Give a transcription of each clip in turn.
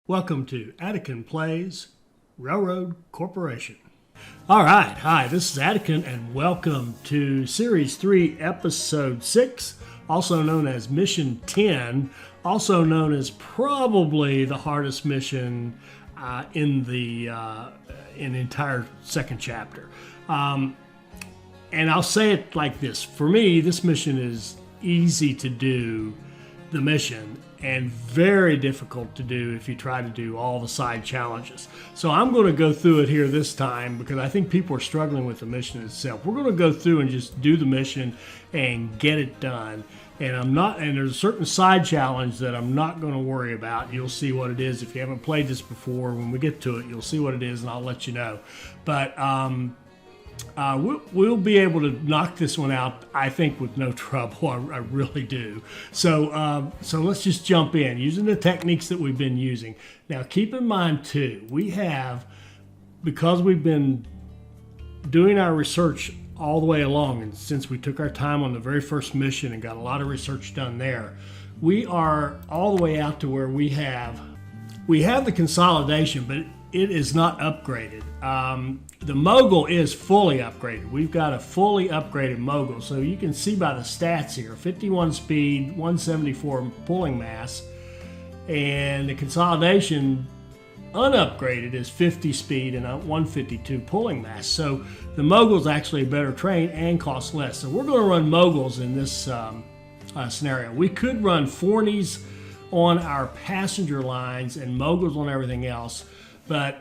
Welcome to Attican Plays Railroad Corporation. All right, hi, this is Attican, and welcome to Series 3, Episode 6, also known as Mission 10, also known as probably the hardest mission in the entire second chapter. And I'll say it like this. For me, this mission is easy to do, the mission, and very difficult to do if you try to do all the side challenges. So I'm going to go through it here this time because I think people are struggling with the mission itself. We're going to go through and just do the mission and get it done. And there's a certain side challenge that I'm not going to worry about. You'll see what it is. If you haven't played this before, when we get to it, you'll see what it is and I'll let you know. But we'll be able to knock this one out, I think, with no trouble. I really do. So let's just jump in using the techniques that we've been using. Now, keep in mind, too, because we've been doing our research all the way along, and since we took our time on the very first mission and got a lot of research done there, we are all the way out to where we have the consolidation, but it is not upgraded. The Mogul is fully upgraded. We've got a fully upgraded Mogul. So you can see by the stats here, 51 speed, 174 pulling mass, and the consolidation unupgraded is 50 speed and 152 pulling mass. So the Mogul's actually a better train and costs less. So we're going to run Moguls in this scenario. We could run Forneys on our passenger lines and Moguls on everything else, but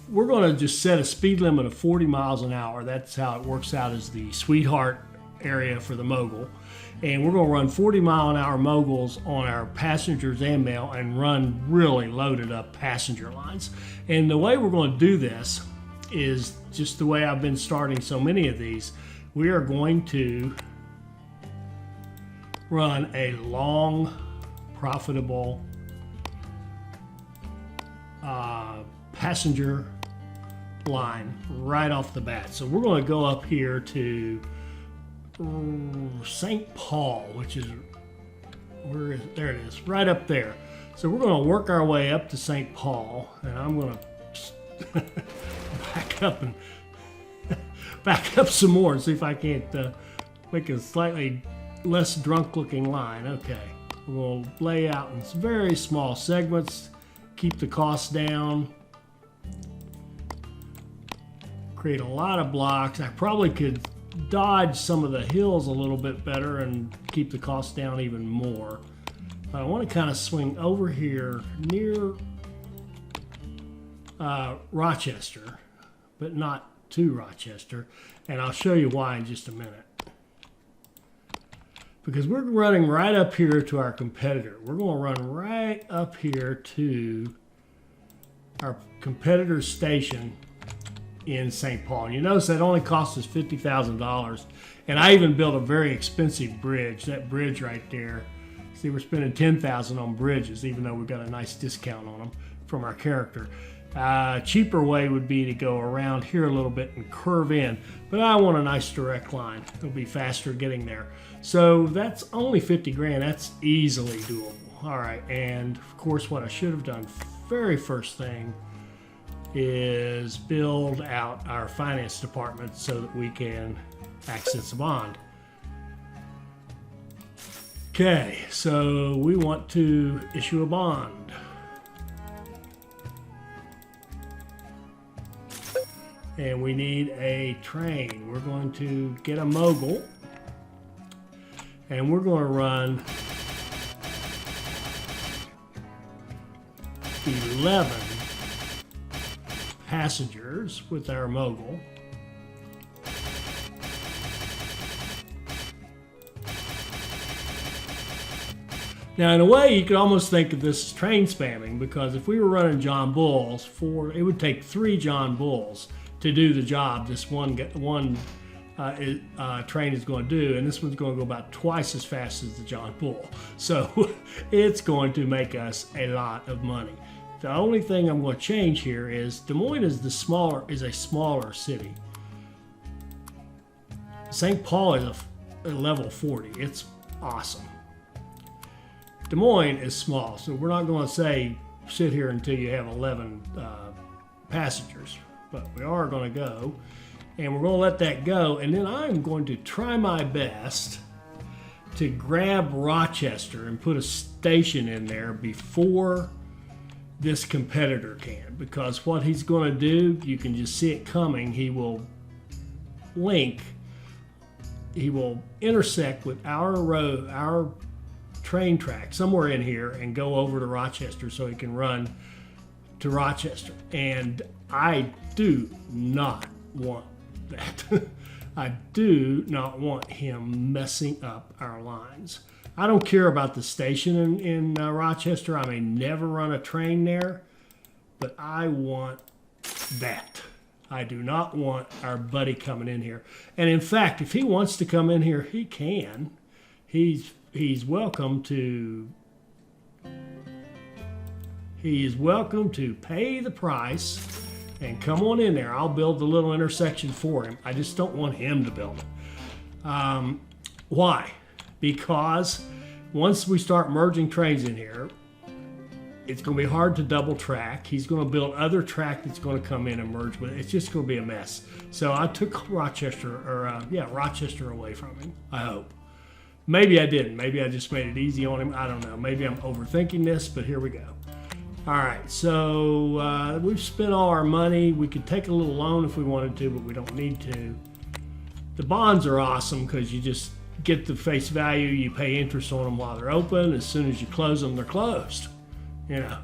we're going to just set a speed limit of 40 miles an hour. That's how it works out as the sweetheart area for the Mogul. And we're going to run 40 mile an hour Moguls on our passengers and mail and run really loaded up passenger lines. And the way we're going to do this is just the way I've been starting so many of these. We are going to run a long, profitable passenger line right off the bat. So we're going to go up here to St. Paul, which is there it is, right up there. So we're going to work our way up to St. Paul, and I'm going to back up some more and see if I can't make a slightly less drunk looking line. Okay, we'll lay out in very small segments, keep the costs down, create a lot of blocks. I probably could dodge some of the hills a little bit better and keep the costs down even more. I want to kind of swing over here near Rochester, but not to Rochester, and I'll show you why in just a minute. Because we're running right up here to our competitor. We're going to run right up here to our competitor's station in St. Paul. And you notice that only cost us $50,000. And I even built a very expensive bridge. That bridge right there. See, we're spending $10,000 on bridges, even though we've got a nice discount on them from our character. Cheaper way would be to go around here a little bit and curve in. But I want a nice direct line. It'll be faster getting there. So that's only 50 grand. That's easily doable. All right, and of course what I should have done very first thing is build out our finance department so that we can access a bond. Okay, so we want to issue a bond. And we need a train. We're going to get a Mogul. And we're going to run 11 passengers with our Mogul. Now, in a way, you could almost think of this as train spamming, because if we were running John Bulls, it would take 3 John Bulls to do the job this one train is going to do, and this one's going to go about twice as fast as the John Bull. So it's going to make us a lot of money. The only thing I'm going to change here is Des Moines is a smaller city. St. Paul is a level 40. It's awesome. Des Moines is small, so we're not going to say sit here until you have 11 passengers. But we are going to go, and we're going to let that go, and then I'm going to try my best to grab Rochester and put a station in there before this competitor can, because what he's going to do, you can just see it coming. He will intersect with our train track somewhere in here and go over to Rochester so he can run to Rochester. And I do not want that. I do not want him messing up our lines. I don't care about the station in Rochester. I may never run a train there, but I want that. I do not want our buddy coming in here. And in fact, if he wants to come in here, he can. He's welcome to. He is welcome to pay the price and come on in there. I'll build the little intersection for him. I just don't want him to build it. Why? Because once we start merging trains in here, it's going to be hard to double track. He's going to build other track that's going to come in and merge with it. It's just going to be a mess. So I took Rochester away from him, I hope. Maybe I didn't. Maybe I just made it easy on him. I don't know. Maybe I'm overthinking this, but here we go. All right, so we've spent all our money. We could take a little loan if we wanted to, but we don't need to. The bonds are awesome because you just get the face value. You pay interest on them while they're open. As soon as you close them, they're closed. You know.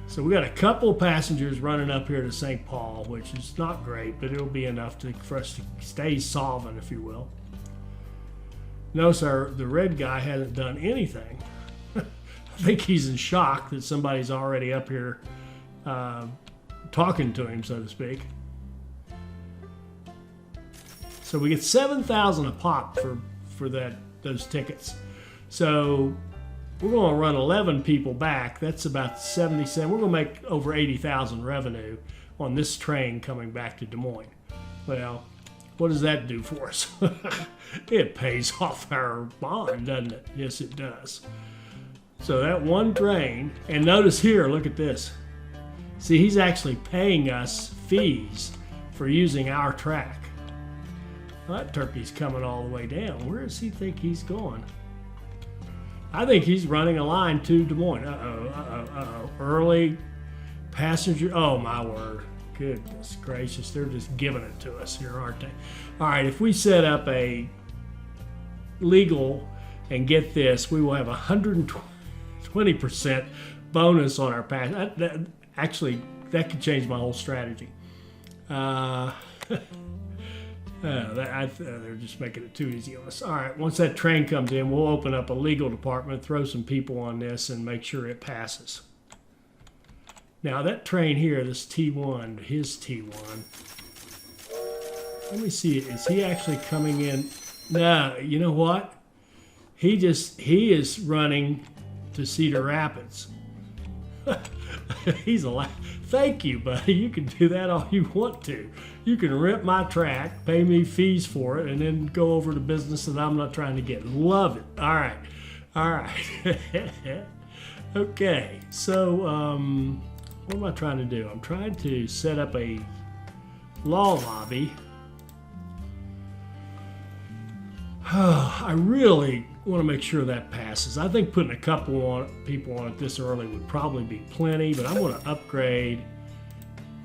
So we got a couple of passengers running up here to St. Paul, which is not great, but it'll be enough for us to stay solvent, if you will. Notice the red guy hasn't done anything. I think he's in shock that somebody's already up here talking to him, so to speak. So we get $7,000 a pop for those tickets. So we're going to run 11 people back. That's about 77. We're going to make over 80,000 revenue on this train coming back to Des Moines. Well, what does that do for us? It pays off our bond, doesn't it? Yes, it does. So that one train, and notice here, look at this. See, he's actually paying us fees for using our track. Well, that turkey's coming all the way down. Where does he think he's going? I think he's running a line to Des Moines. Uh-oh. Early passenger. Oh, my word. Goodness gracious. They're just giving it to us here, aren't they? All right, if we set up a legal, and get this, we will have 120% bonus on our pass. Actually, that could change my whole strategy. They're just making it too easy on us. All right, once that train comes in, we'll open up a legal department, throw some people on this, and make sure it passes. Now, that train here, this T1, his T1, let me see, is he actually coming in? No, you know what? He is running to Cedar Rapids. He's alive. Thank you, buddy. You can do that all you want to. You can rent my track, pay me fees for it, and then go over to business that I'm not trying to get. Love it. All right. Okay. So, what am I trying to do? I'm trying to set up a law lobby. I really want to make sure that passes. I think putting a couple people on it this early would probably be plenty, but I'm going to upgrade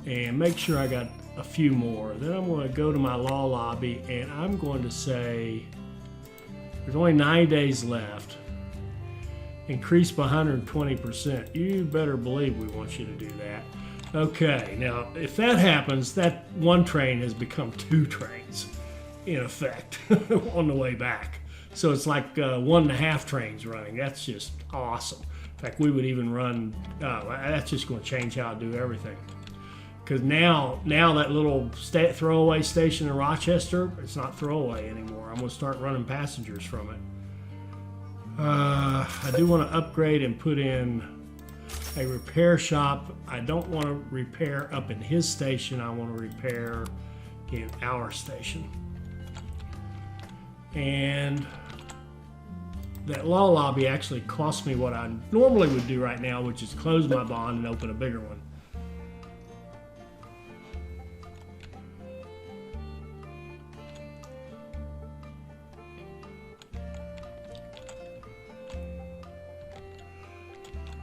and make sure I got a few more. Then I'm going to go to my law lobby and I'm going to say there's only 9 days left. Increase by 120%. You better believe we want you to do that. Okay, now if that happens, that one train has become 2 trains in effect on the way back. So it's like 1.5 trains running. That's just awesome. In fact, we would even run, that's just going to change how I do everything. Because now that little throwaway station in Rochester, it's not throwaway anymore. I'm going to start running passengers from it. I do want to upgrade and put in a repair shop. I don't want to repair up in his station. I want to repair in our station. And that law lobby actually cost me what I normally would do right now, which is close my bond and open a bigger one.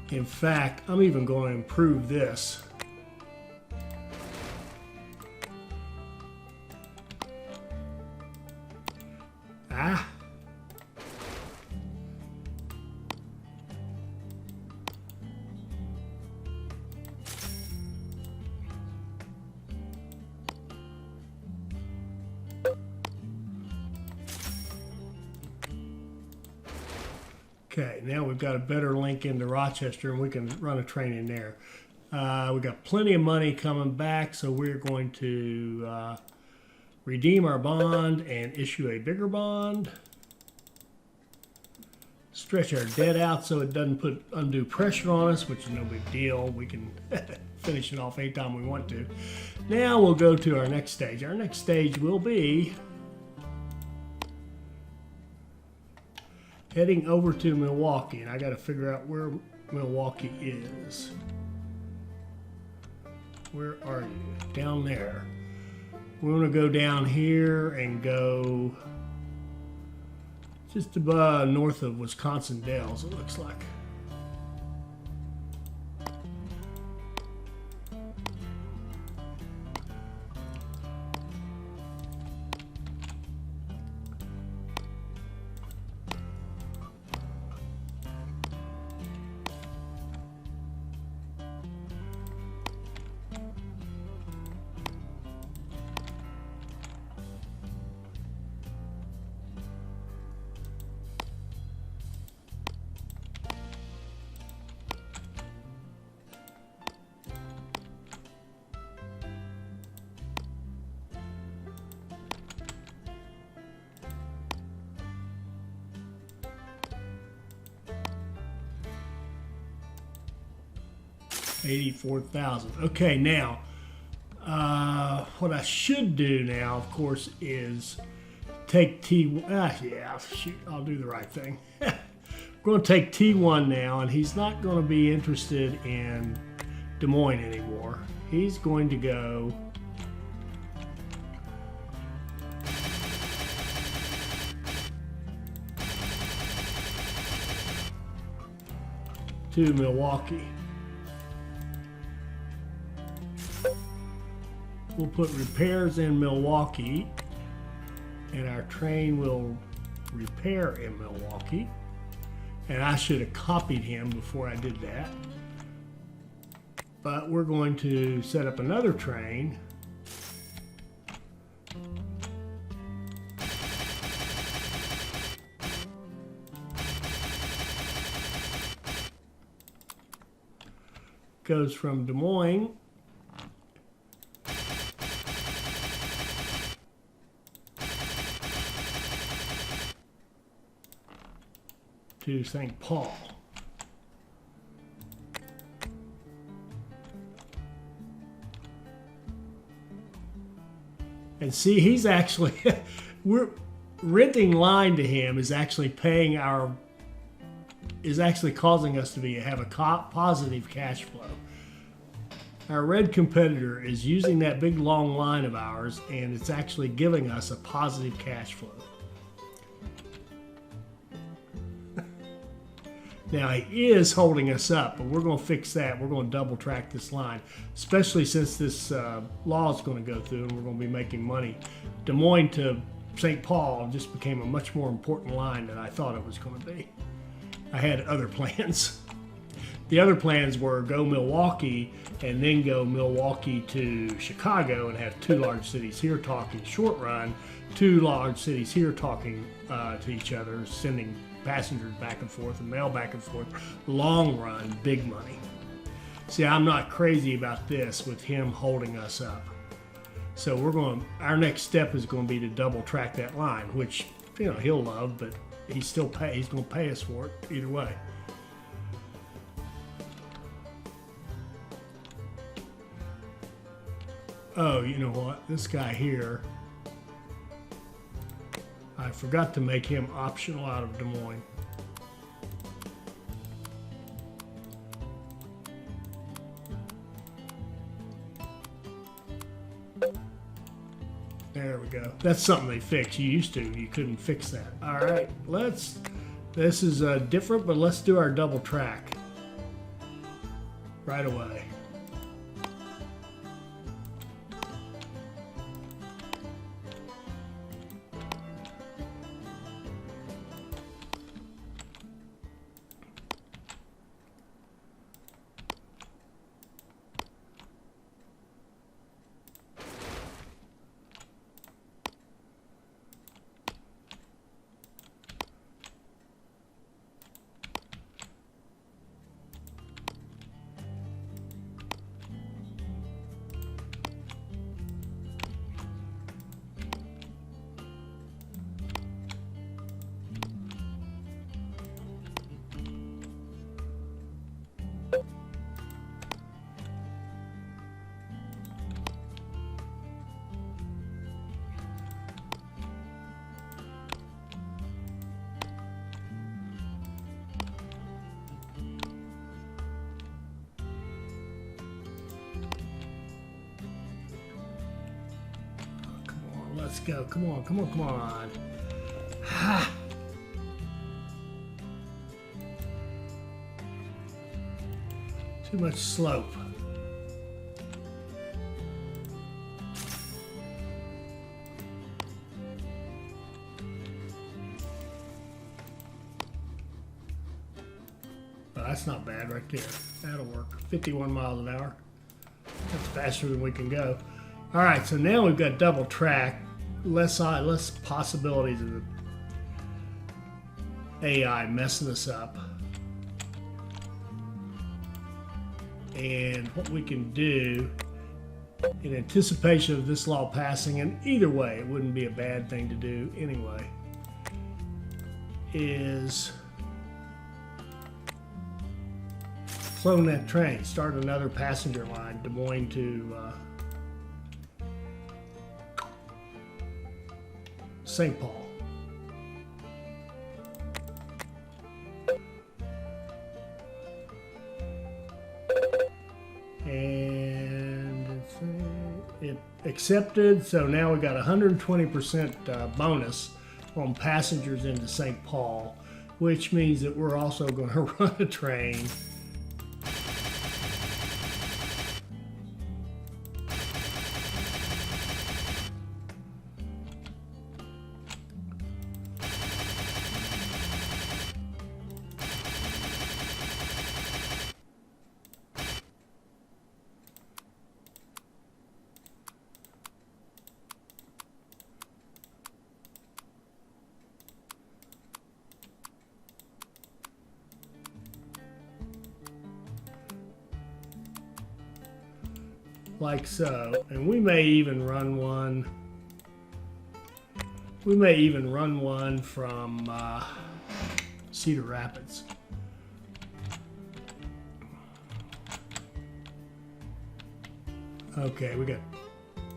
In fact, I'm even going to improve this. Ah. Okay, now we've got a better link into Rochester and we can run a train in there. We've got plenty of money coming back, so we're going to redeem our bond and issue a bigger bond. Stretch our debt out so it doesn't put undue pressure on us, which is no big deal. We can finish it off anytime we want to. Now we'll go to our next stage. Our next stage will be heading over to Milwaukee, and I got to figure out where Milwaukee is. Where are you? Down there. We want to go down here and go just above north of Wisconsin Dells, it looks like. $84,000. Okay, now what I should do now, of course, is take I'll do the right thing. I'm going to take T1 now, and he's not going to be interested in Des Moines anymore. He's going to go to Milwaukee. We'll put repairs in Milwaukee, and our train will repair in Milwaukee. And I should have copied him before I did that. But we're going to set up another train. Goes from Des Moines to St. Paul. And see, he's actually, we're renting line to him is actually paying our, is actually causing us to have a positive cash flow. Our red competitor is using that big long line of ours, and it's actually giving us a positive cash flow. Now, he is holding us up, but we're going to fix that. We're going to double track this line, especially since this law is going to go through and we're going to be making money. Des Moines to St. Paul just became a much more important line than I thought it was going to be. I had other plans. The other plans were go Milwaukee and then go Milwaukee to Chicago and have two large cities here talking short run, two large cities here talking to each other, sending passengers back and forth and mail back and forth. Long run, big money. See, I'm not crazy about this with him holding us up. So our next step is going to be to double track that line, which, you know, he'll love, but he's going to pay us for it either way. Oh, you know what? This guy here, I forgot to make him optional out of Des Moines. There we go. That's something they fixed. You couldn't fix that. All right, this is different, but let's do our double track right away. Let's go. Come on, come on, come on. Ha! Too much slope. Oh, that's not bad right there. That'll work. 51 miles an hour. That's faster than we can go. All right, so now we've got double track. Less possibilities of the AI messing us up. And what we can do in anticipation of this law passing, and either way, it wouldn't be a bad thing to do anyway, is clone that train, start another passenger line, Des Moines to St. Paul. And it accepted, so now we got 120% bonus on passengers into St. Paul, which means that we're also going to run a train like so, and we may even run one. We may even run one from Cedar Rapids. Okay, we got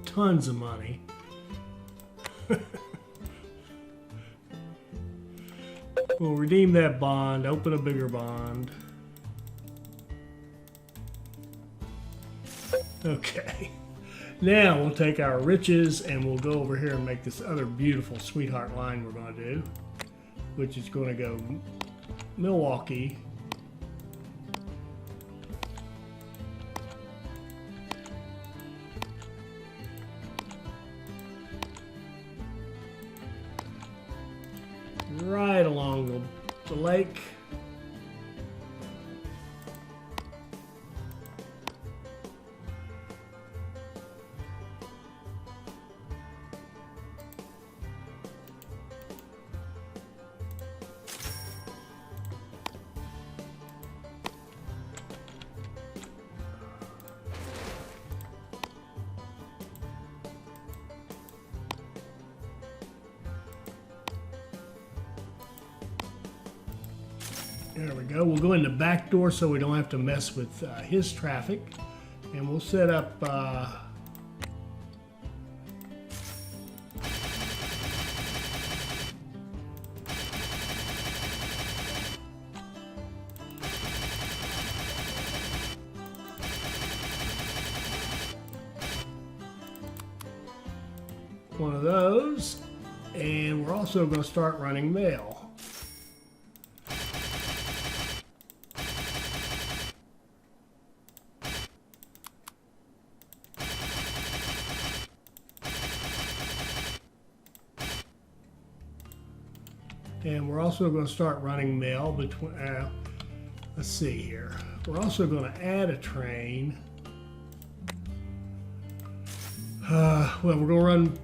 tons of money. We'll redeem that bond, open a bigger bond. Okay, now we'll take our riches and we'll go over here and make this other beautiful sweetheart line we're going to do, which is going to go Milwaukee, right along the lake. There we go. We'll go in the back door so we don't have to mess with his traffic. And we'll set up one of those. And we're also going to start running mail. And we're also going to start running mail between, let's see here. We're also going to add a train. Well, we're going to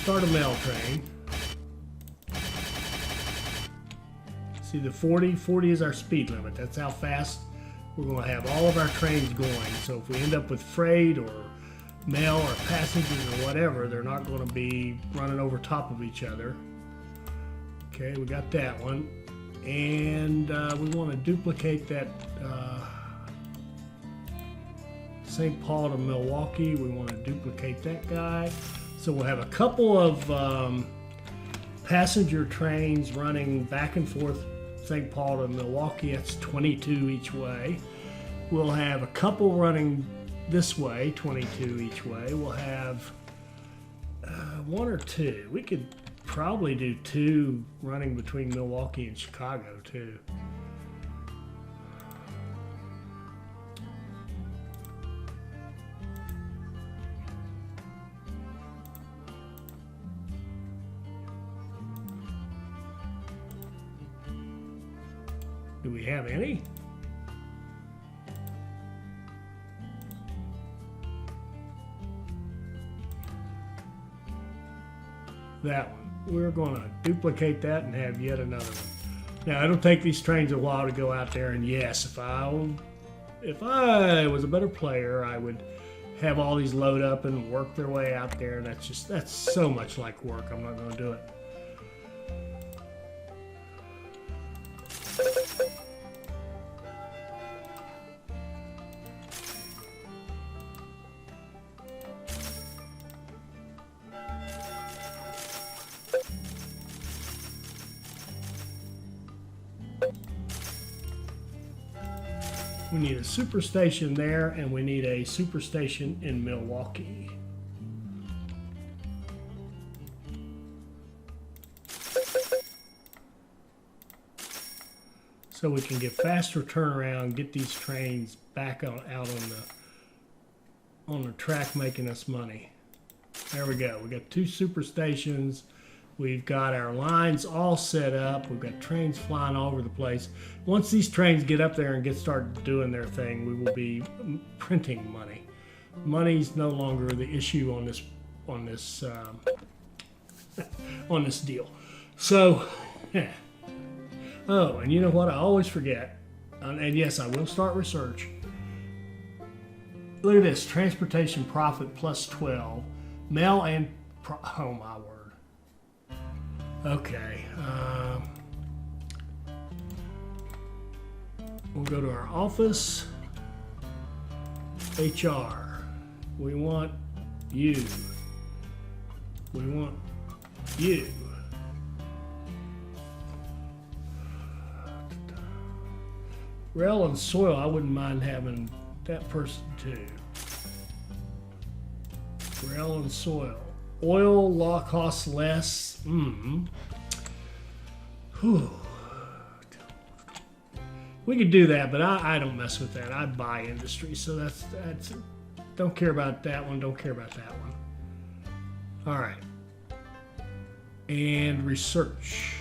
start a mail train. See the 40 is our speed limit. That's how fast we're going to have all of our trains going. So if we end up with freight or mail or passengers or whatever, they're not going to be running over top of each other. Okay, we got that one. And we want to duplicate that St. Paul to Milwaukee. We want to duplicate that guy. So we'll have a couple of passenger trains running back and forth St. Paul to Milwaukee. That's 22 each way. We'll have a couple running this way, 22 each way. We'll have one or two. We could probably do two running between Milwaukee and Chicago too. Do we have any? That one. We're going to duplicate that and have yet another one. Now, it'll take these trains a while to go out there, and yes, if I was a better player, I would have all these load up and work their way out there, and that's so much like work. I'm not going to do it. We need a superstation there, and we need a superstation in Milwaukee. So we can get faster turnaround, get these trains back out on the track, making us money. There we go. We got two superstations. We've got our lines all set up. We've got trains flying all over the place. Once these trains get up there and get started doing their thing, we will be printing money. Money's no longer the issue on this on this deal. So, yeah. Oh, and you know what? I always forget. And yes, I will start research. Look at this: transportation profit plus 12, mail and oh my word. Okay, we'll go to our office, HR, we want you, rail and soil, I wouldn't mind having that person too. Rail and soil. Oil law costs less. We could do that, but I don't mess with that. I buy industry, so that's don't care about that one. Don't care about that one. All right, and research.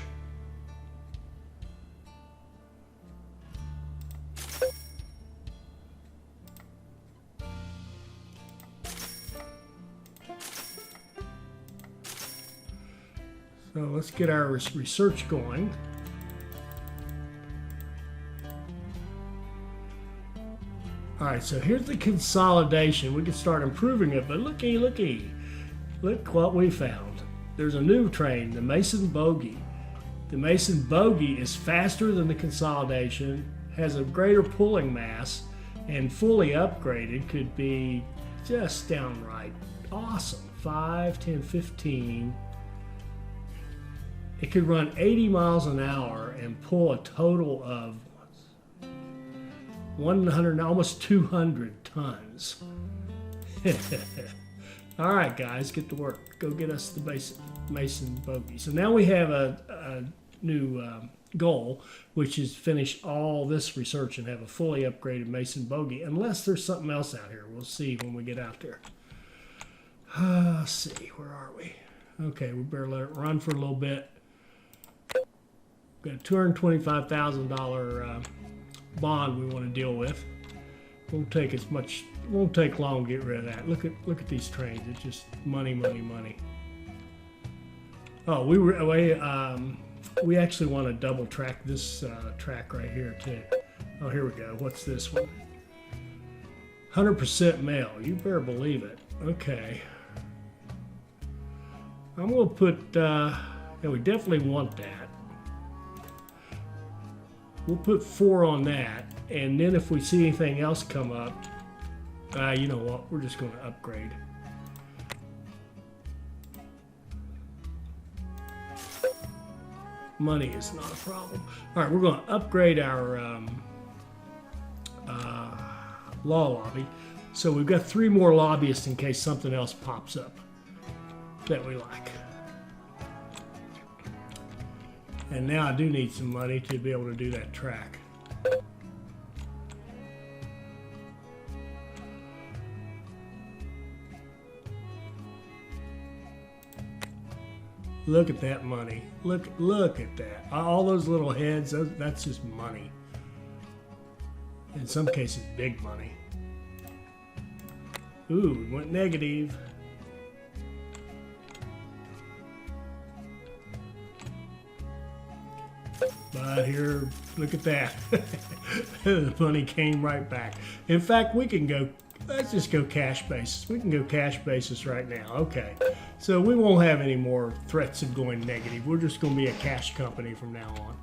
So let's get our research going. All right, so here's the consolidation. We can start improving it, but looky. Look what we found. There's a new train, the Mason Bogie. The Mason Bogie is faster than the consolidation, has a greater pulling mass, and fully upgraded could be just downright awesome. 5, 10, 15. It could run 80 miles an hour and pull a total of 100, almost 200 tons. All right, guys, get to work. Go get us the Mason bogey. So now we have a new goal, which is finish all this research and have a fully upgraded Mason bogey, unless there's something else out here. We'll see when we get out there. Let's see, where are we? Okay, we better let it run for a little bit. Got a $225,000 bond we want to deal with. Won't take long to get rid of that. Look at these trains. It's just money, money, money. Oh, we actually want to double track this track right here too. Oh, here we go. What's this one? 100% mail. You better believe it. Okay. I'm gonna put. Yeah, we definitely want that. We'll put 4 on that, and then if we see anything else come up, you know what? We're just going to upgrade. Money is not a problem. All right, we're going to upgrade our law lobby. So we've got 3 more lobbyists in case something else pops up that we like. And now I do need some money to be able to do that track. Look at that money. Look at that. All those little heads, that's just money. In some cases, big money. Ooh, we went negative. But here, look at that. The money came right back. In fact, we can go, let's just go cash basis. We can go cash basis right now. Okay. So we won't have any more threats of going negative. We're just going to be a cash company from now on.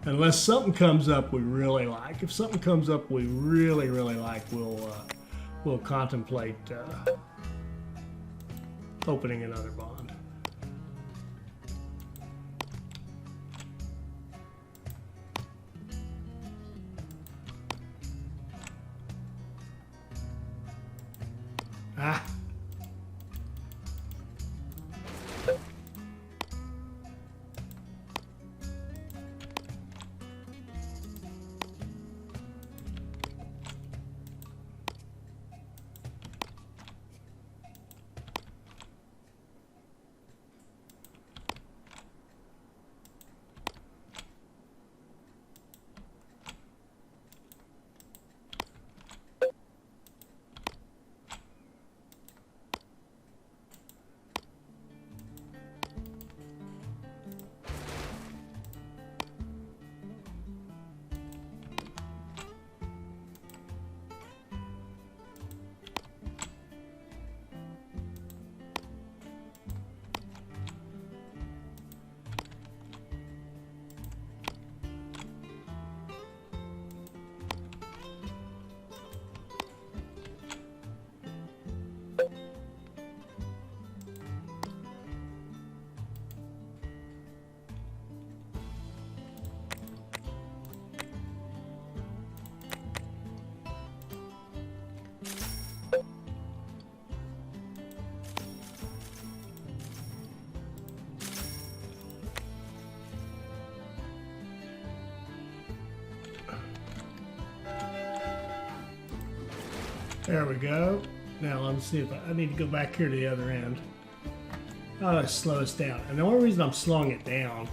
Unless something comes up we really like. If something comes up we really, really like, we'll contemplate opening another bond. Ah. There we go. Now let's see if I need to go back here to the other end. Oh, let's slow us down. And the only reason I'm slowing it down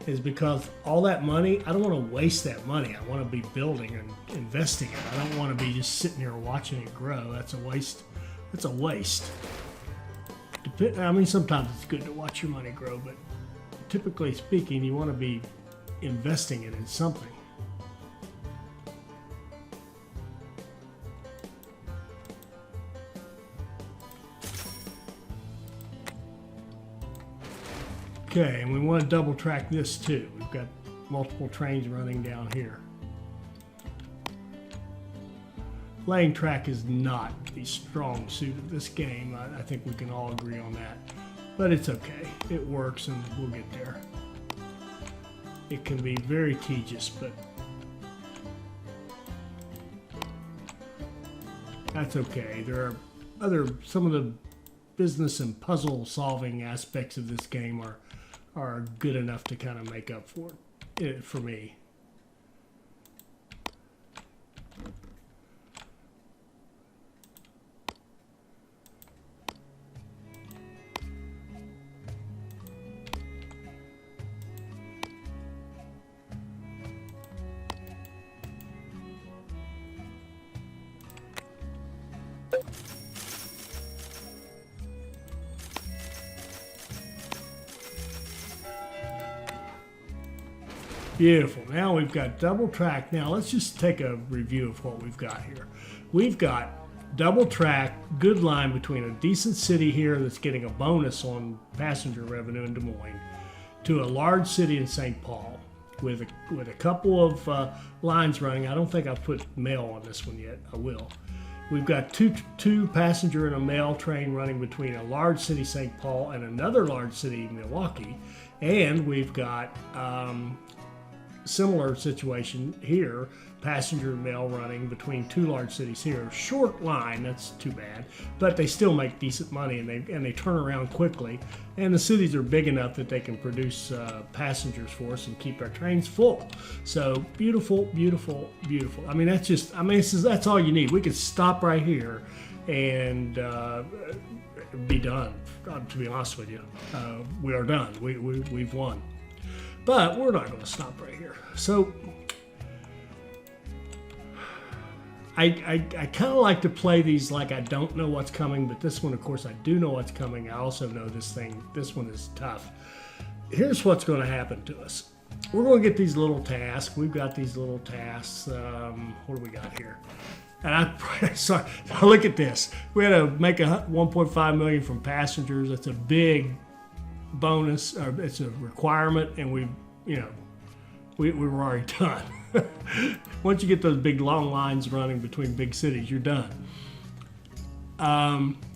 is because all that money, I don't want to waste that money. I want to be building and investing it. I don't want to be just sitting here watching it grow. That's a waste. That's a waste. I mean, sometimes it's good to watch your money grow, but typically speaking, you want to be investing it in something. Okay, and we want to double track this too. We've got multiple trains running down here. Laying track is not the strong suit of this game. I think we can all agree on that. But it's okay. It works and we'll get there. It can be very tedious, but that's okay. There are some of the business and puzzle solving aspects of this game are good enough to kind of make up for me. Beautiful. Now we've got double track. Now let's just take a review of what we've got here. We've got double track, good line between a decent city here that's getting a bonus on passenger revenue in Des Moines to a large city in St. Paul with a couple of lines running. I don't think I've put mail on this one yet. I will. We've got two passenger and a mail train running between a large city, St. Paul, and another large city, Milwaukee. And we've got similar situation here, passenger and mail running between two large cities here. Short line, that's too bad, but they still make decent money and they turn around quickly. And the cities are big enough that they can produce passengers for us and keep our trains full. So beautiful, beautiful, beautiful. I mean, that's all you need. We could stop right here and be done. To be honest with you, we are done. We've won. But we're not going to stop right here. So I kind of like to play these like I don't know what's coming, but this one, of course, I do know what's coming. I also know this one is tough. Here's what's going to happen to us. We're going to get these little tasks. We've got these little tasks. What do we got here? And sorry, look at this. We had to make a 1.5 million from passengers. That's a big bonus, it's a requirement, and we were already done. Once you get those big long lines running between big cities, you're done.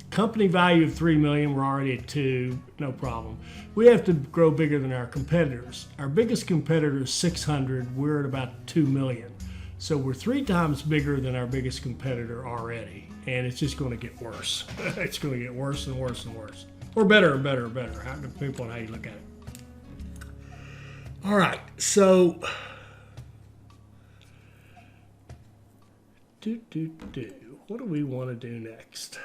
Company value of 3 million, we're already at 2, no problem. We have to grow bigger than our competitors. Our biggest competitor is 600, we're at about 2 million. So we're 3 times bigger than our biggest competitor already, and it's just going to get worse. It's going to get worse and worse and worse. Or better and better and better, depending on how you look at it. All right, so what do we want to do next?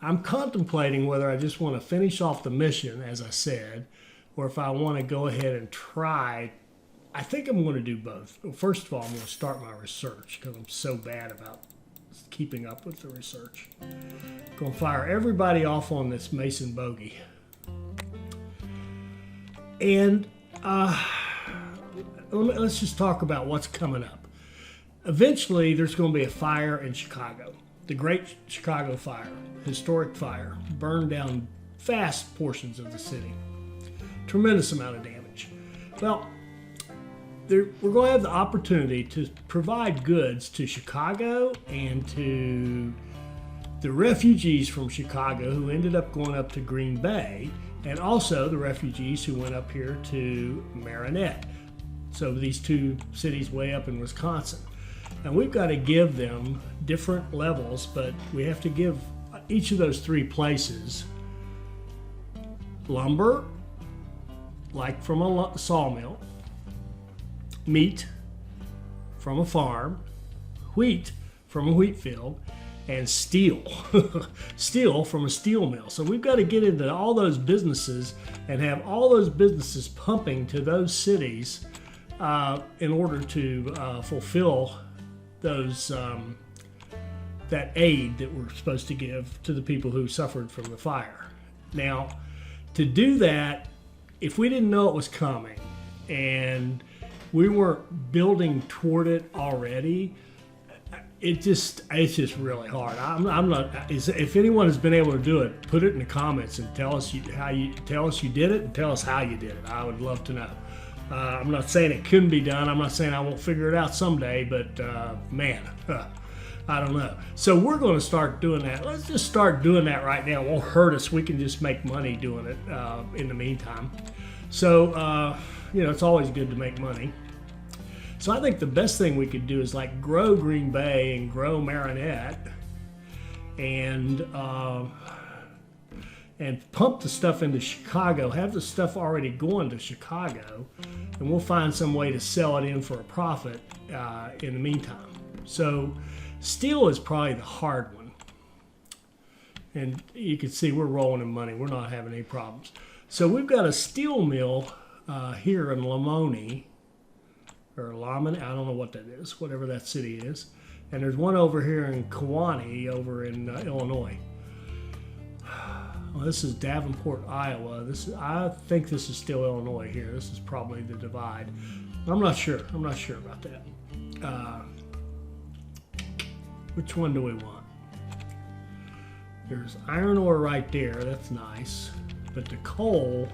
I'm contemplating whether I just want to finish off the mission, as I said, or if I want to go ahead and try. I think I'm going to do both. Well, first of all, I'm going to start my research because I'm so bad about keeping up with the research. Going to fire everybody off on this Mason bogey. And let's just talk about what's coming up. Eventually, there's going to be a fire in Chicago. The Great Chicago Fire, historic fire, burned down vast portions of the city. Tremendous amount of damage. Well, we're going to have the opportunity to provide goods to Chicago and to the refugees from Chicago who ended up going up to Green Bay, and also the refugees who went up here to Marinette. So these two cities way up in Wisconsin. And we've got to give them different levels, but we have to give each of those 3 places lumber, like from a sawmill, meat from a farm, wheat from a wheat field, and steel. Steel from a steel mill. So we've got to get into all those businesses and have all those businesses pumping to those cities in order to fulfill those that aid that we're supposed to give to the people who suffered from the fire. Now, to do that, if we didn't know it was coming and we weren't building toward it already, it's just really hard. I'm not. If anyone has been able to do it, put it in the comments and tell us how you did it, and tell us how you did it. I would love to know. I'm not saying it couldn't be done. I'm not saying I won't figure it out someday, but man, I don't know. So we're going to start doing that. Let's just start doing that right now. It won't hurt us. We can just make money doing it in the meantime. So it's always good to make money. So I think the best thing we could do is like grow Green Bay and grow Marinette and pump the stuff into Chicago, have the stuff already going to Chicago, and we'll find some way to sell it in for a profit in the meantime. So steel is probably the hard one. And you can see we're rolling in money. We're not having any problems. So we've got a steel mill here in Lamoni, or Lamoni, I don't know what that is, whatever that city is. And there's one over here in Kewanee over in Illinois. Well, this is Davenport, Iowa. I think this is still Illinois here. This is probably the divide. I'm not sure. I'm not sure about that. Which one do we want? There's iron ore right there. That's nice. But the coal,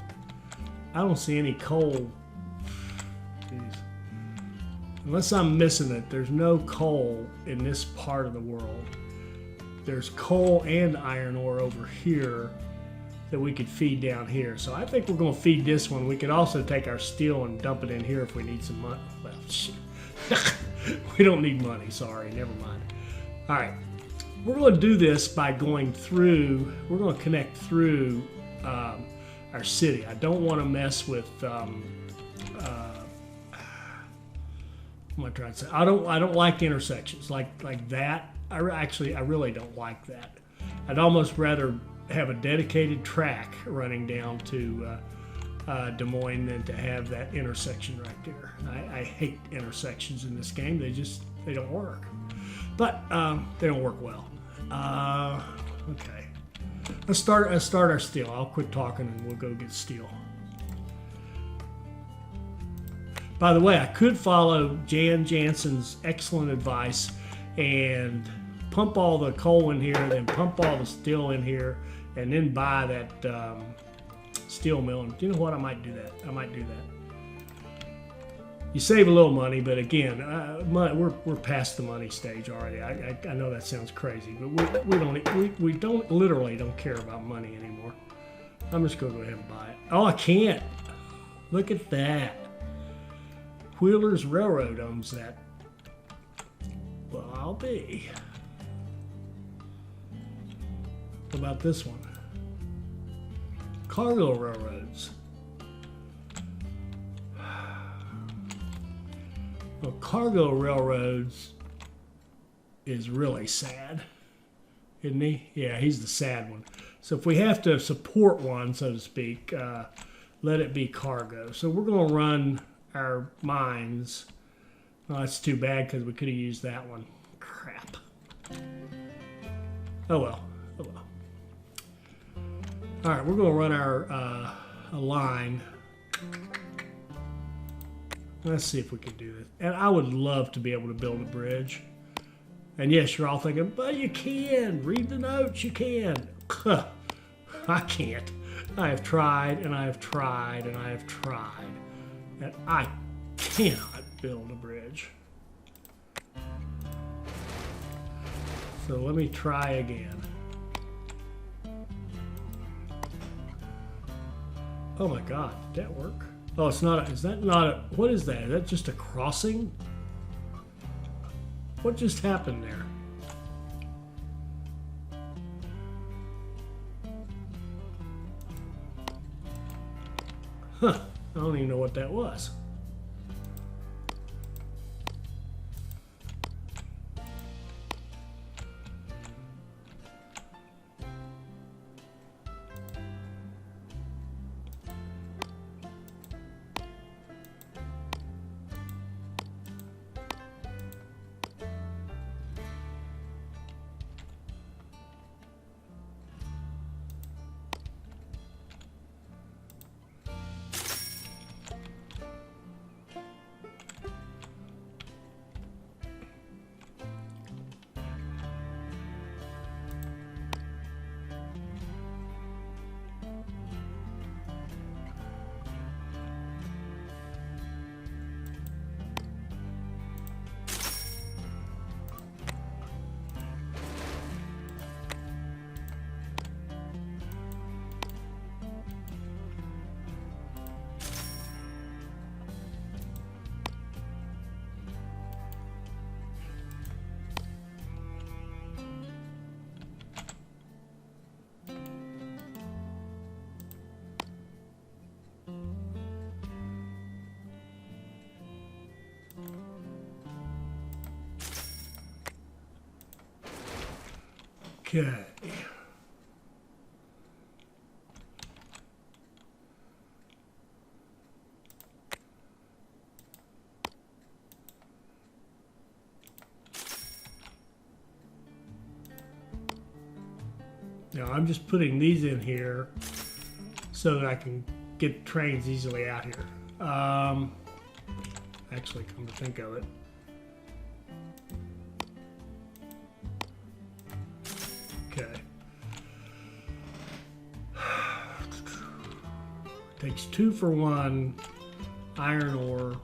I don't see any coal. Jeez. Unless I'm missing it, there's no coal in this part of the world. There's coal and iron ore over here that we could feed down here. So I think we're going to feed this one. We could also take our steel and dump it in here if we need some money. Well, shit. We don't need money. Sorry, never mind. All right. We're going to do this by going through, we're going to connect through our city. I don't want to mess with, what am I trying to say? I don't like intersections like that. I really don't like that. I'd almost rather have a dedicated track running down to Des Moines than to have that intersection right there. I hate intersections in this game. They don't work. But they don't work well. Okay. Let's start our steel. I'll quit talking and we'll go get steel. By the way, I could follow Jan Jansen's excellent advice and pump all the coal in here, then pump all the steel in here, and then buy that steel mill. And you know what? I might do that. You save a little money, but again, we're past the money stage already. I know that sounds crazy, but we literally don't care about money anymore. I'm just going to go ahead and buy it. Oh, I can't. Look at that. Wheeler's Railroad owns that. Well, I'll be. What about this one? Cargo railroads. Well, cargo railroads is really sad, isn't he? Yeah, he's the sad one. So if we have to support one, so to speak, let it be cargo. So we're going to run our mines. Oh, that's too bad because we could have used that one. Crap. Oh well. Oh well. All right, we're going to run our a line. Let's see if we can do this. And I would love to be able to build a bridge. And yes, you're all thinking, but you can. Read the notes, you can. I can't. I have tried, and I have tried, and I have tried. And I cannot build a bridge. So let me try again. Oh my God, did that work? Oh, it's not, is that not a, what is that? Is that just a crossing? What just happened there? Huh, I don't even know what that was. Okay. Now I'm just putting these in here so that I can get trains easily out here. Actually, come to think of it. Okay. Takes 2 for 1 iron ore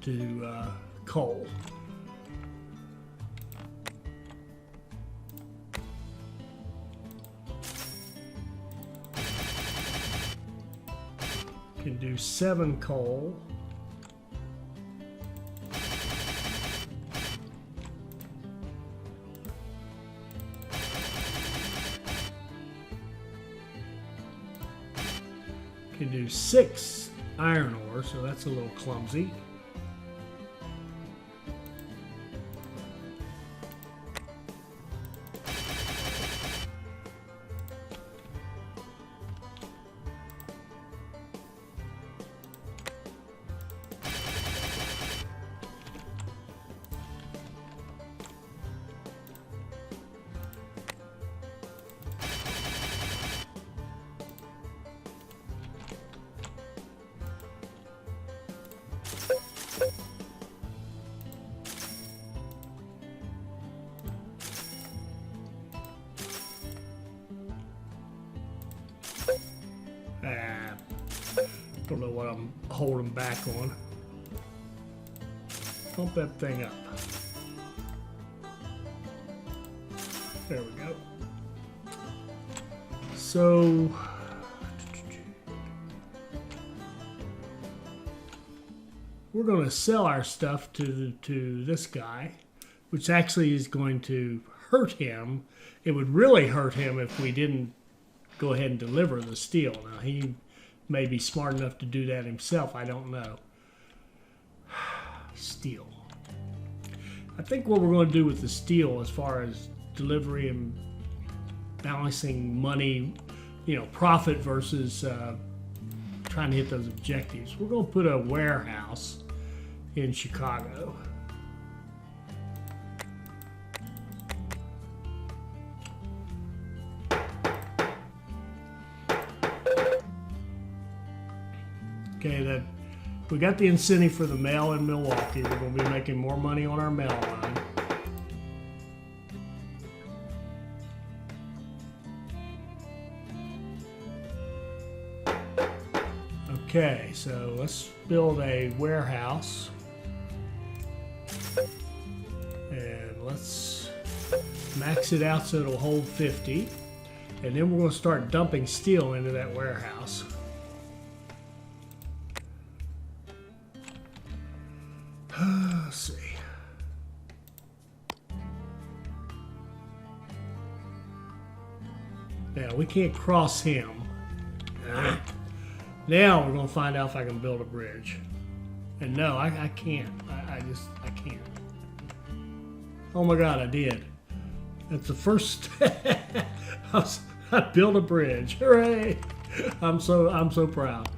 to coal. Can do 7 coal. Can do 6 iron ore, so that's a little clumsy. Don't know what I'm holding back on. Pump that thing up. There we go. So we're going to sell our stuff to this guy, which actually is going to hurt him. It would really hurt him if we didn't go ahead and deliver the steel. Now he may be smart enough to do that himself. I don't know. Steel. I think what we're going to do with the steel, as far as delivery and balancing money, you know, profit versus trying to hit those objectives, we're going to put a warehouse in Chicago. Okay, that we got the incentive for the mail in Milwaukee. We're going to be making more money on our mail line. Okay, so let's build a warehouse. And let's max it out so it'll hold 50. And then we're going to start dumping steel into that warehouse. Let's see. Now we can't cross him. Now we're going to find out if I can build a bridge. And no, I can't. I can't. Oh my God, I did. That's the first I built a bridge. Hooray! I'm so proud.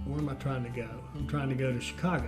Where am I trying to go? I'm trying to go to Chicago.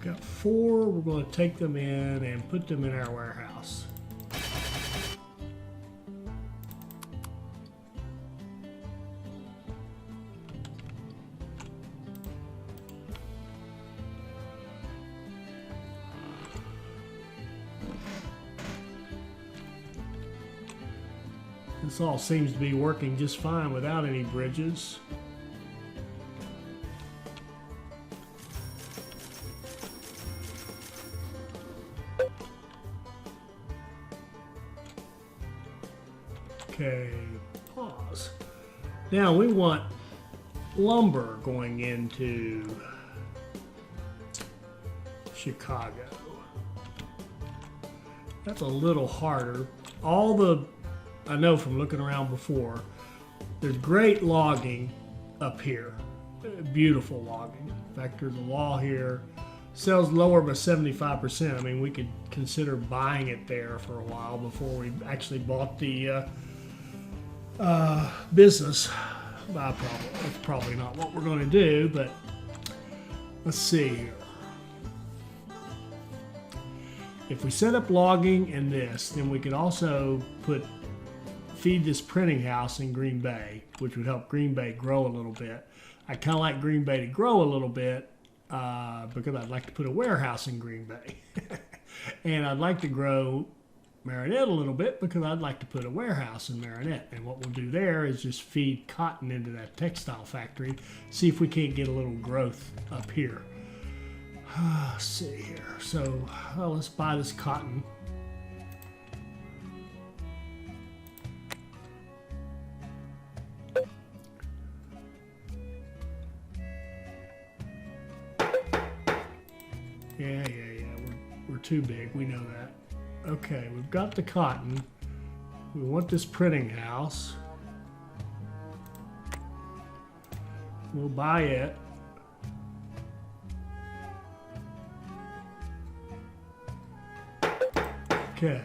Got 4. We're going to take them in and put them in our warehouse. This all seems to be working just fine without any bridges. Okay, pause. Now we want lumber going into Chicago. That's a little harder. I know from looking around before, there's great logging up here. Beautiful logging. In fact, there's a wall here. Sells lower by 75%. I mean, we could consider buying it there for a while before we actually bought the business. That's probably not what we're going to do, but let's see here. If we set up logging and this, then we could also feed this printing house in Green Bay, which would help Green Bay grow a little bit. I kind of like Green Bay to grow a little bit because I'd like to put a warehouse in Green Bay. And I'd like to grow Marinette a little bit because I'd like to put a warehouse in Marinette. And what we'll do there is just feed cotton into that textile factory, see if we can't get a little growth up here. Let's see here. So let's buy this cotton. Yeah. We're too big. We know that. Okay, we've got the cotton. We want this printing house. We'll buy it. Okay.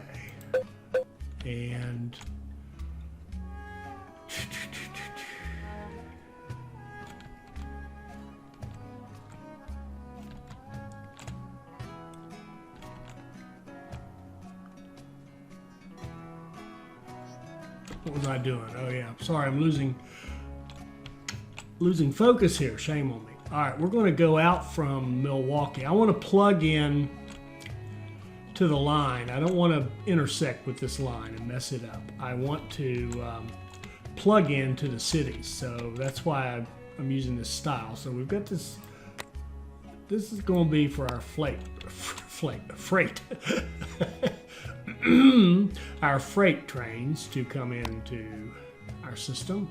And what was I doing? Oh yeah, sorry, I'm losing focus here. Shame on me. All right, we're going to go out from Milwaukee. I want to plug in to the line. I don't want to intersect with this line and mess it up. I want to plug into the cities, so that's why I'm using this style. So we've got this. This is going to be for our freight. Our freight trains to come into our system.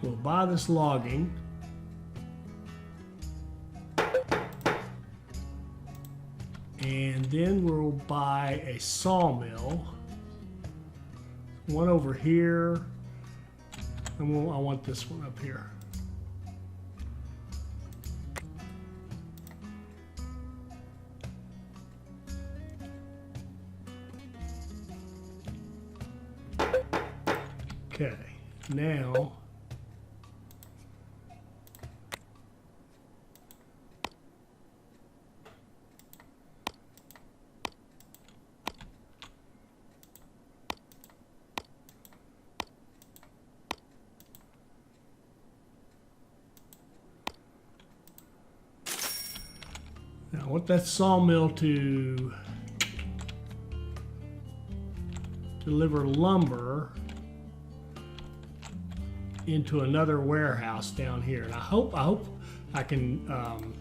We'll buy this logging. And then we'll buy a sawmill. One over here. And I want this one up here. Okay, now I want that sawmill to deliver lumber into another warehouse down here, and I hope I can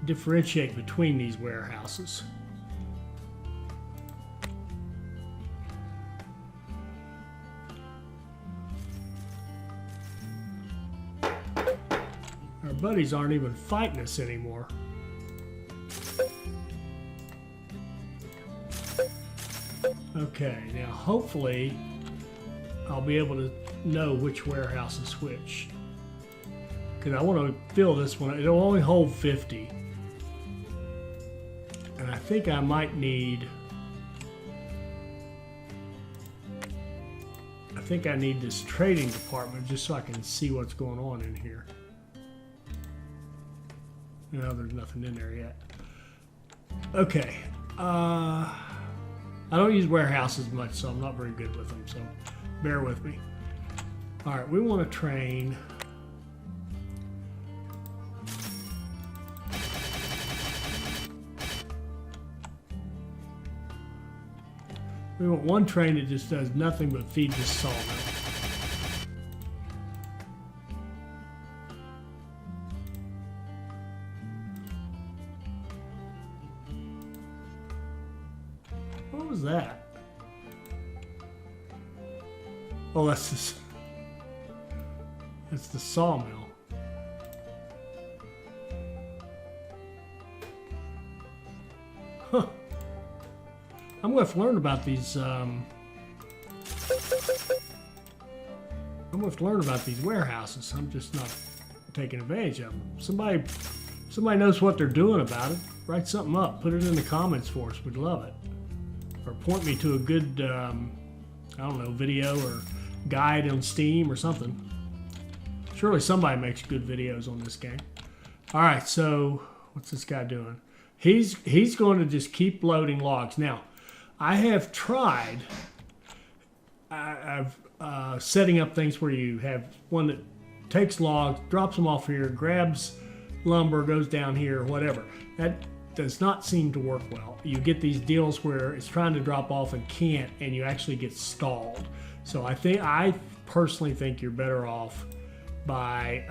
differentiate between these warehouses. Our buddies aren't even fighting us anymore. Okay, now hopefully I'll be able to know which warehouse is which. Because I want to fill this one. It'll only hold 50. And I think I might need... I think I need this trading department just so I can see what's going on in here. No, there's nothing in there yet. Okay. I don't use warehouses much, so I'm not very good with them, so bear with me. All right, we want to train... We want one train that just does nothing but feed this sawmill. What was that? Oh, that's the sawmill. Huh. I'm going to have to learn about these. I'm going to have to learn about these warehouses. I'm just not taking advantage of them. Somebody knows what they're doing about it. Write something up. Put it in the comments for us. We'd love it. Or point me to a good, I don't know, video or guide on Steam or something. Surely somebody makes good videos on this game. All right, so what's this guy doing? He's going to just keep loading logs. Now, I have tried. I've setting up things where you have one that takes logs, drops them off here, grabs lumber, goes down here, whatever. That does not seem to work well. You get these deals where it's trying to drop off and can't, and you actually get stalled. So I personally think you're better off by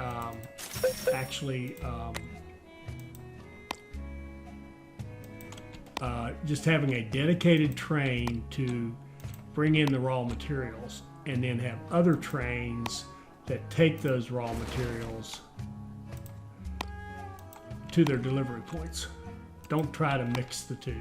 just having a dedicated train to bring in the raw materials, and then have other trains that take those raw materials to their delivery points. Don't try to mix the two.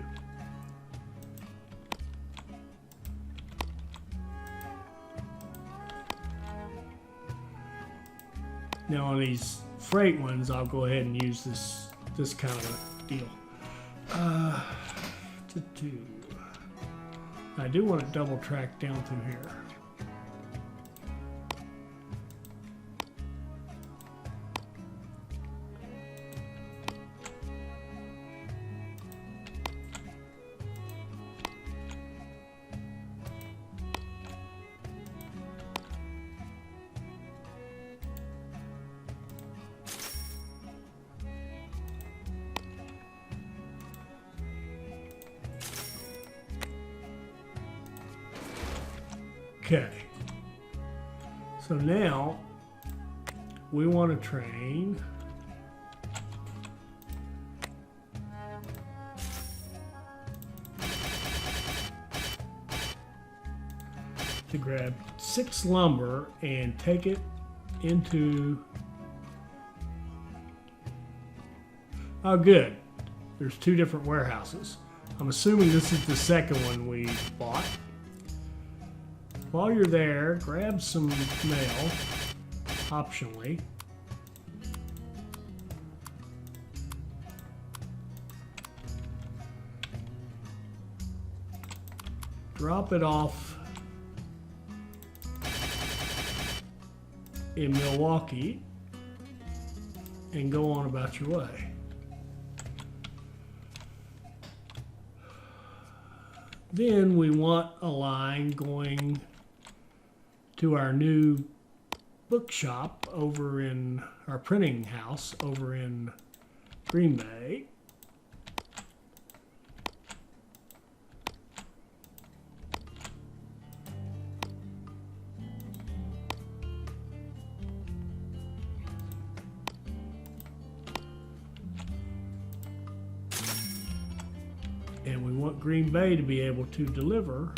Now on these freight ones, I'll go ahead and use this kind of a deal. I do want to double track down through here. Okay, so now we want to train to grab 6 lumber and take it into, oh good, there's 2 different warehouses. I'm assuming this is the second one we bought. While you're there, grab some mail, optionally. Drop it off in Milwaukee and go on about your way. Then we want a line going to our new bookshop over in our printing house over in Green Bay. And we want Green Bay to be able to deliver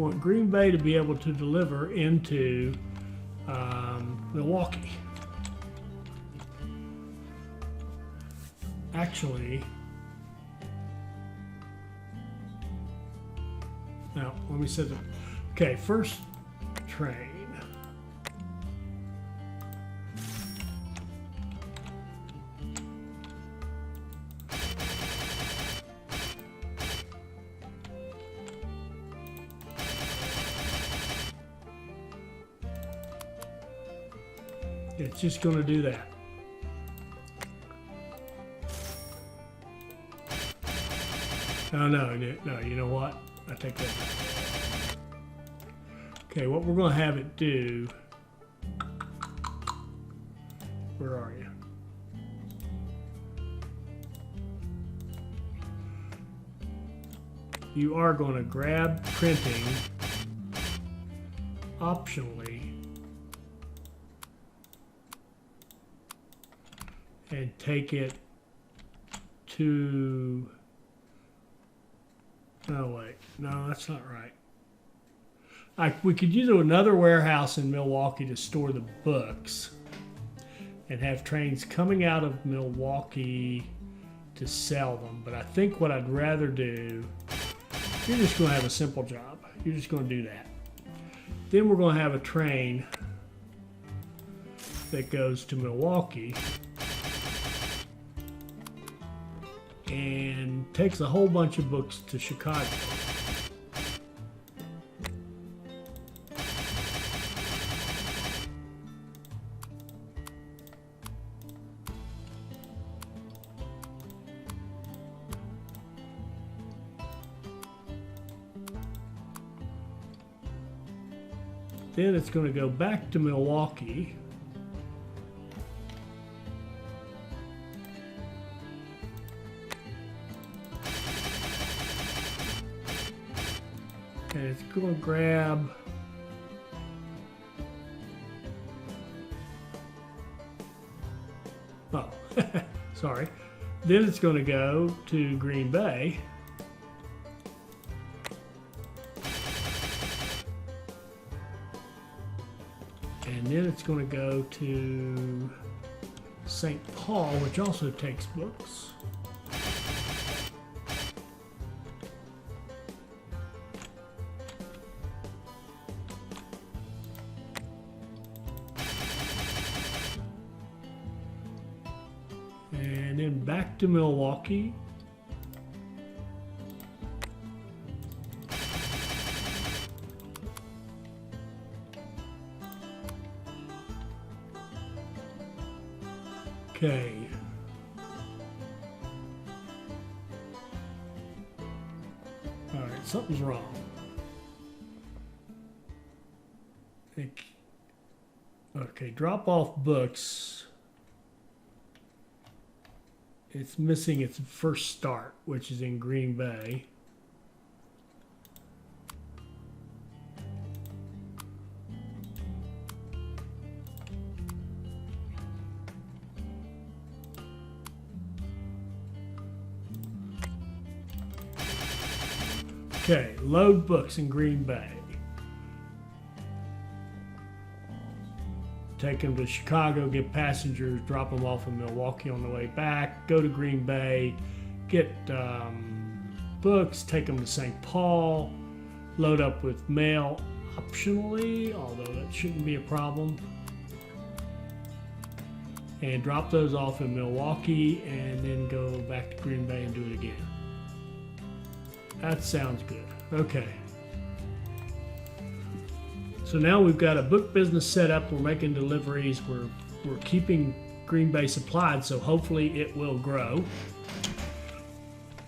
We want Green Bay to be able to deliver into Milwaukee. Actually, now let me set it. Okay, first train. It's just going to do that. Oh, no, you know what? I take that back. Okay, what we're going to have it do, where are you? You are going to grab printing, optionally, and take it to, no wait, no, that's not right. We could use another warehouse in Milwaukee to store the books and have trains coming out of Milwaukee to sell them. But I think what I'd rather do, you're just going to have a simple job. You're just going to do that. Then we're going to have a train that goes to Milwaukee and takes a whole bunch of books to Chicago. Then it's going to go back to Milwaukee. And it's going to grab sorry. Then it's going to go to Green Bay. And then it's going to go to St. Paul, which also takes books. And then back to Milwaukee. Okay. All right, something's wrong. Okay, drop off books. It's missing its first start, which is in Green Bay. Okay, load books in Green Bay. Take them to Chicago, get passengers, drop them off in Milwaukee on the way back, go to Green Bay, get books, take them to St. Paul, load up with mail optionally, although that shouldn't be a problem, and drop those off in Milwaukee, and then go back to Green Bay and do it again. That sounds good. Okay. So now we've got a book business set up. We're making deliveries. We're keeping Green Bay supplied, so hopefully it will grow.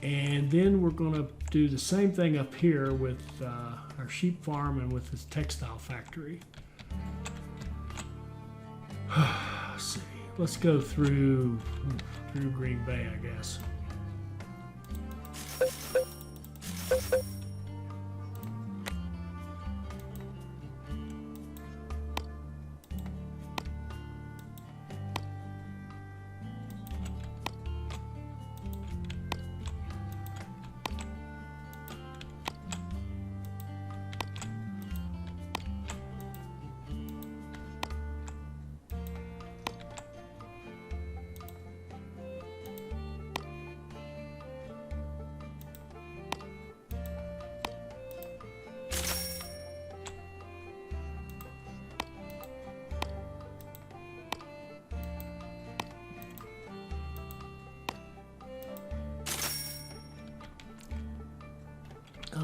And then we're going to do the same thing up here with our sheep farm and with this textile factory. Let's see. Let's go through Green Bay, I guess.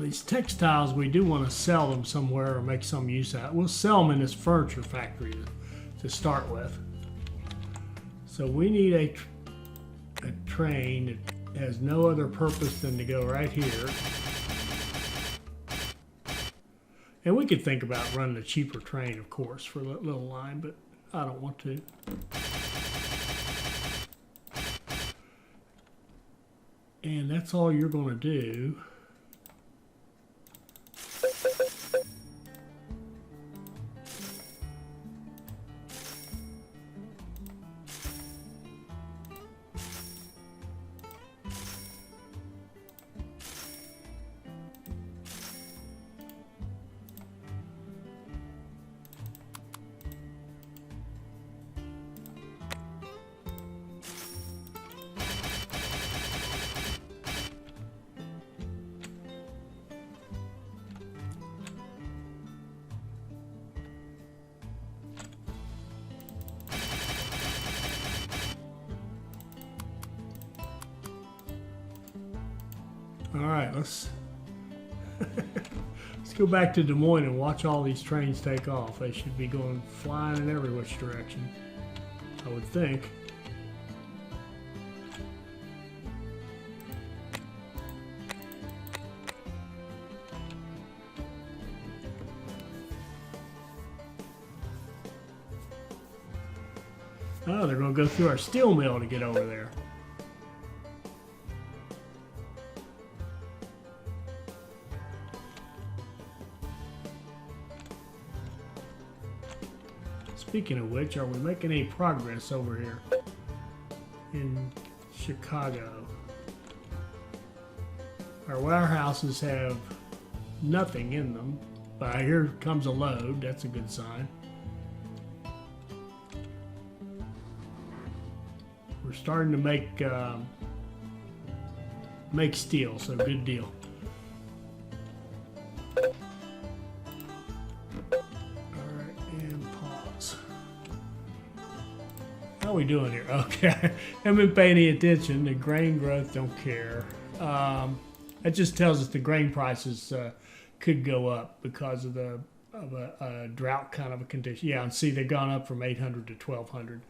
these textiles, we do want to sell them somewhere or make some use out. We'll sell them in this furniture factory to start with. So we need a train that has no other purpose than to go right here. And we could think about running a cheaper train, of course, for that little line, but I don't want to. And that's all you're going to do. All right, let's go back to Des Moines and watch all these trains take off. They should be going flying in every which direction, I would think. Oh, they're going to go through our steel mill to get over there. Speaking of which, are we making any progress over here in Chicago? Our warehouses have nothing in them, but here comes a load. That's a good sign. We're starting to make steel, so good deal. How are we doing here? Okay, I haven't been paying any attention. The grain growth, don't care. That just tells us the grain prices could go up because of a drought kind of a condition. Yeah, and see, they've gone up from 800 to 1,200.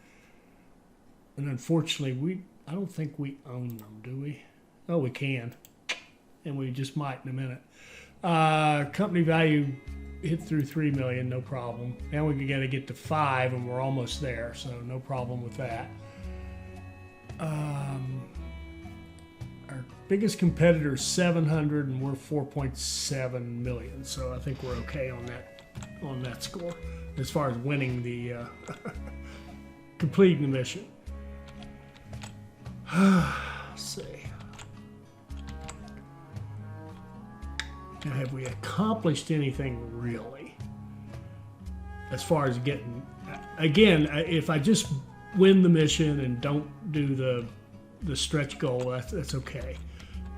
And unfortunately, I don't think we own them, do we? Oh, we can, and we just might in a minute. Company value hit through 3 million, no problem. Now we got to get to 5, and we're almost there, so no problem with that. Our biggest competitor is 700, and we're 4.7 million. So I think we're okay on that score as far as winning the completing the mission. Let's see. Now, have we accomplished anything really? As far as getting, again, if I just win the mission and don't do the stretch goal, that's okay.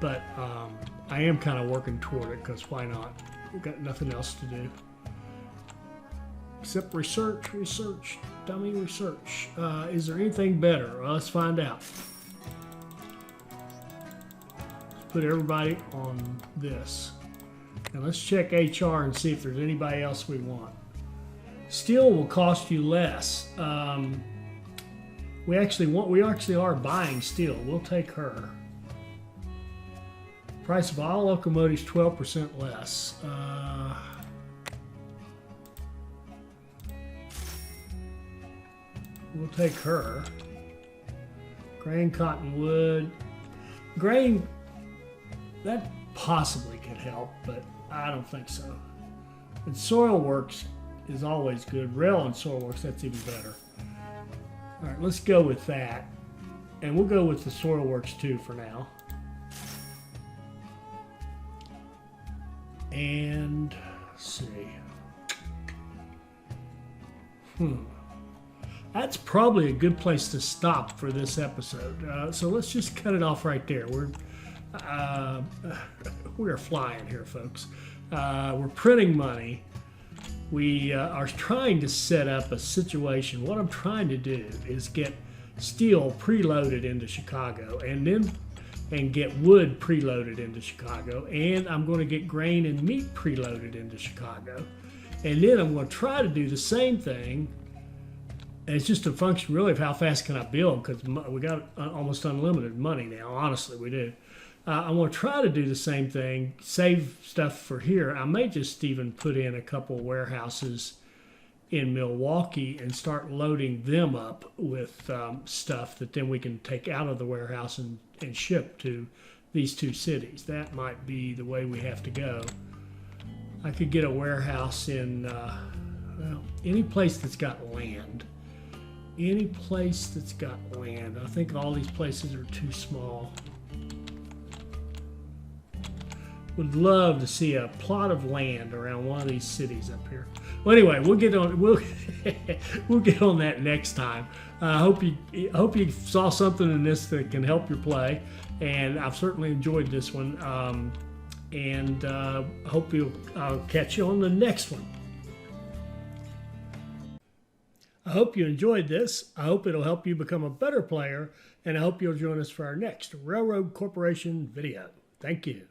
But I am kind of working toward it, because why not? We've got nothing else to do. Except research, dummy research. Is there anything better? Well, let's find out. Let's put everybody on this. Now let's check HR and see if there's anybody else we want. Steel will cost you less. We actually are buying steel. We'll take her. Price of all locomotives 12% less. We'll take her. Grain, cotton, wood. Grain, that possibly could help, but I don't think so. And soil works is always good. Rail and soil works, that's even better. All right, let's go with that. And we'll go with the soil works too for now. And let's see. That's probably a good place to stop for this episode. So let's just cut it off right there. We're flying here, folks. We're printing money. We are trying to set up a situation. What I'm trying to do is get steel preloaded into Chicago, and then and get wood preloaded into Chicago, and I'm going to get grain and meat preloaded into Chicago. And then I'm going to try to do the same thing. And it's just a function really of how fast can I build, because we got almost unlimited money now. Honestly, we do. I'm going to try to do the same thing, save stuff for here. I may just even put in a couple warehouses in Milwaukee and start loading them up with stuff that then we can take out of the warehouse and ship to these two cities. That might be the way we have to go. I could get a warehouse in well, any place that's got land. Any place that's got land. I think all these places are too small. Would love to see a plot of land around one of these cities up here. Well, anyway, we'll get on we'll get on that next time. I hope you saw something in this that can help your play, and I've certainly enjoyed this one. And hope I'll catch you on the next one. I hope you enjoyed this. I hope it'll help you become a better player, and I hope you'll join us for our next Railroad Corporation video. Thank you.